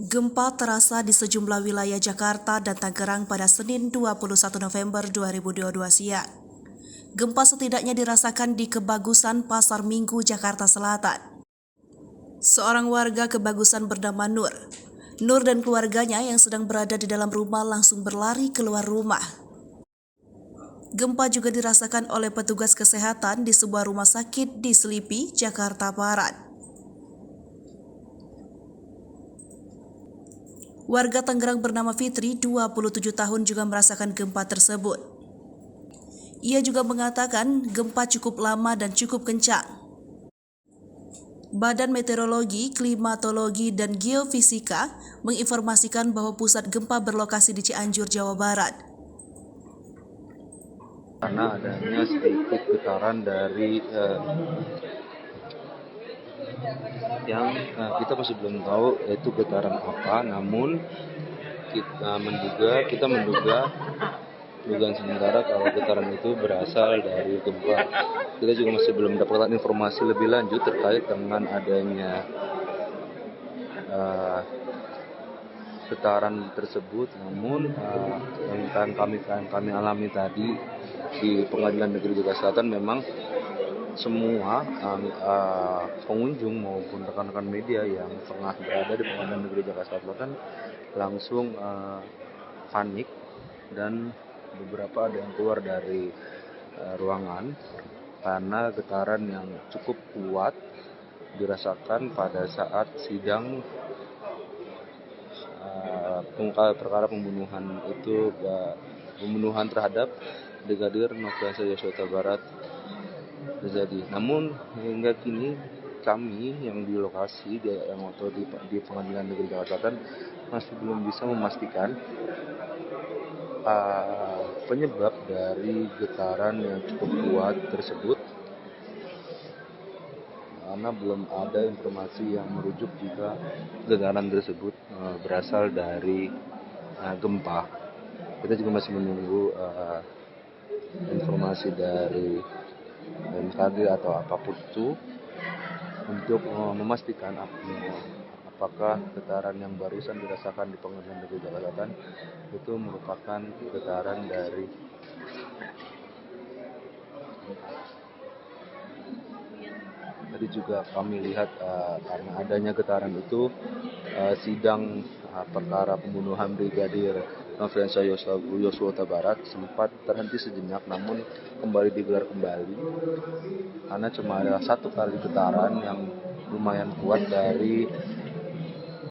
Gempa terasa di sejumlah wilayah Jakarta dan Tangerang pada Senin 21 November 2022 siang. Gempa setidaknya dirasakan di Kebagusan, Pasar Minggu, Jakarta Selatan. Seorang warga Kebagusan bernama Nur. Nur dan keluarganya yang sedang berada di dalam rumah langsung berlari keluar rumah. Gempa juga dirasakan oleh petugas kesehatan di sebuah rumah sakit di Selipi, Jakarta Barat. Warga Tangerang bernama Fitri, 27 tahun juga merasakan gempa tersebut. Ia juga mengatakan gempa cukup lama dan cukup kencang. Badan Meteorologi, Klimatologi, dan Geofisika menginformasikan bahwa pusat gempa berlokasi di Cianjur, Jawa Barat. Karena adanya sedikit getaran dari yang kita masih belum tahu itu getaran apa, namun kita menduga dugaan sementara kalau getaran itu berasal dari gempa. Kita juga masih belum mendapatkan informasi lebih lanjut terkait dengan adanya getaran tersebut, namun yang kami alami tadi di Pengadilan Negeri Jakarta Selatan memang semua pengunjung maupun rekan-rekan media yang tengah berada di Pengadilan Negeri Jakarta Selatan langsung panik dan beberapa ada yang keluar dari ruangan karena getaran yang cukup kuat dirasakan pada saat sidang perkara pembunuhan terhadap Brigadir Nofriansah Yosua Huta Barat terjadi. Namun hingga kini kami yang di lokasi di Pengadilan Negeri Jakarta Selatan masih belum bisa memastikan penyebab dari getaran yang cukup kuat tersebut, karena belum ada informasi yang merujuk jika getaran tersebut berasal dari gempa. Kita juga masih menunggu informasi dari BMKG atau apapun itu untuk memastikan apakah getaran yang barusan dirasakan di Pengadilan Negeri Jakarta Selatan itu merupakan getaran dari tadi juga kami lihat karena adanya getaran itu sidang perkara pembunuhan Brigadir Nofriansah Yosua Huta Barat sempat terhenti sejenak, namun kembali digelar kembali karena cuma ada satu kali getaran yang lumayan kuat dari